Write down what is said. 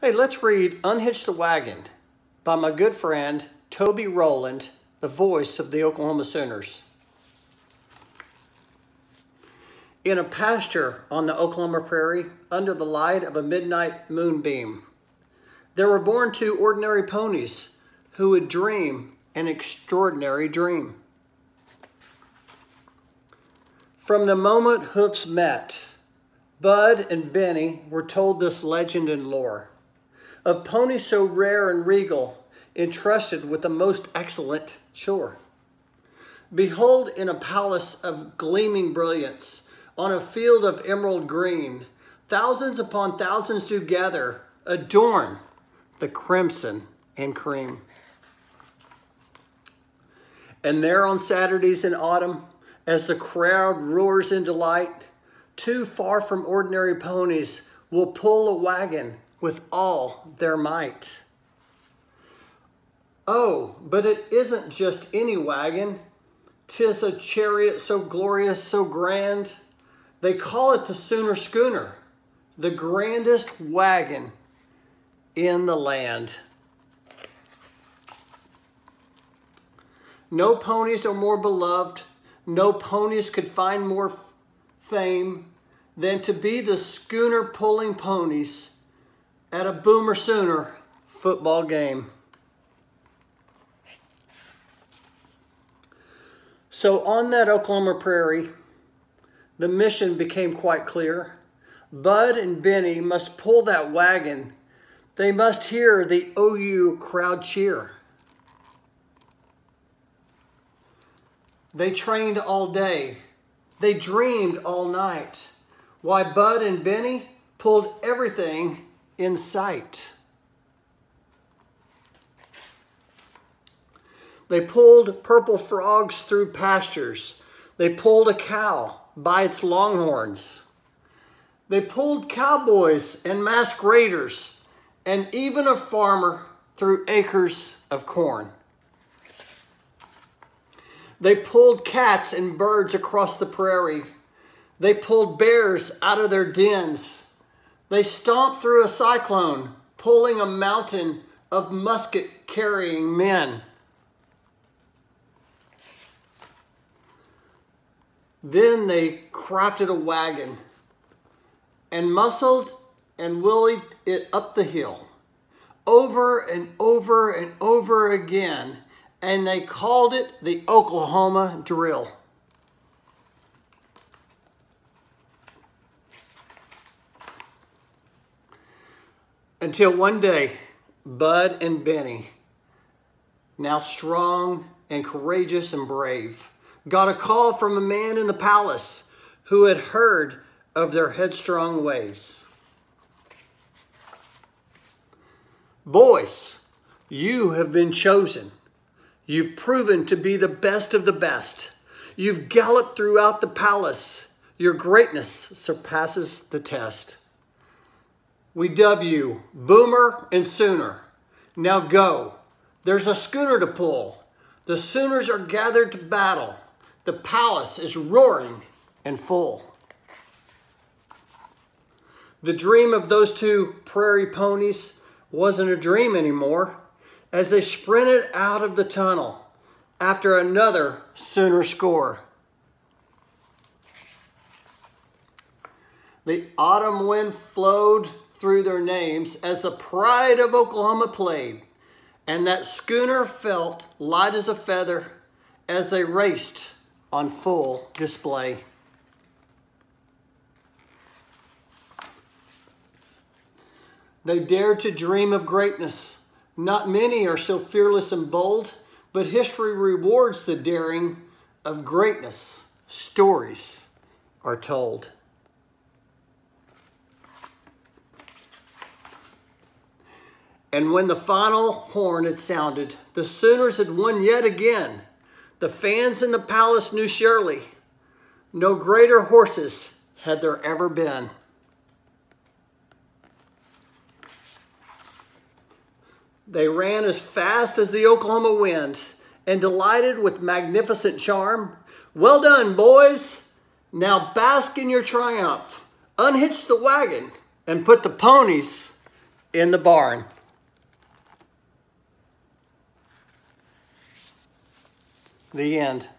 Hey, let's read Unhitch the Wagon by my good friend, Toby Rowland, the voice of the Oklahoma Sooners. In a pasture on the Oklahoma prairie, under the light of a midnight moonbeam, there were born two ordinary ponies who would dream an extraordinary dream. From the moment hoofs met, Bud and Benny were told this legend and lore of ponies so rare and regal, entrusted with the most excellent chore. Behold, in a palace of gleaming brilliance, on a field of emerald green, thousands upon thousands do gather, adorn the crimson and cream. And there on Saturdays in autumn, as the crowd roars in delight, two far from ordinary ponies will pull a wagon with all their might. Oh, but it isn't just any wagon. 'Tis a chariot so glorious, so grand. They call it the Sooner Schooner, the grandest wagon in the land. No ponies are more beloved. No ponies could find more fame than to be the schooner pulling ponies at a Boomer Sooner football game. So on that Oklahoma prairie, the mission became quite clear. Bud and Benny must pull that wagon. They must hear the OU crowd cheer. They trained all day. They dreamed all night. Why, Bud and Benny pulled everything in sight. They pulled purple frogs through pastures. They pulled a cow by its longhorns. They pulled cowboys and masqueraders, and even a farmer through acres of corn. They pulled cats and birds across the prairie. They pulled bears out of their dens. They stomped through a cyclone, pulling a mountain of musket-carrying men. Then they crafted a wagon and muscled and willied it up the hill, over and over and over again, and they called it the Oklahoma Drill. Until one day, Bud and Benny, now strong and courageous and brave, got a call from a man in the palace who had heard of their headstrong ways. Boys, you have been chosen. You've proven to be the best of the best. You've galloped throughout the palace. Your greatness surpasses the test. We dub you Boomer and Sooner. Now go. There's a schooner to pull. The Sooners are gathered to battle. The palace is roaring and full. The dream of those two prairie ponies wasn't a dream anymore as they sprinted out of the tunnel after another Sooner score. The autumn wind flowed through their names as the pride of Oklahoma played, and that schooner felt light as a feather as they raced on full display. They dared to dream of greatness. Not many are so fearless and bold, but history rewards the daring of greatness. Stories are told. And when the final horn had sounded, the Sooners had won yet again. The fans in the palace knew surely no greater horses had there ever been. They ran as fast as the Oklahoma wind, and delighted with magnificent charm. Well done, boys. Now bask in your triumph. Unhitch the wagon and put the ponies in the barn. The end.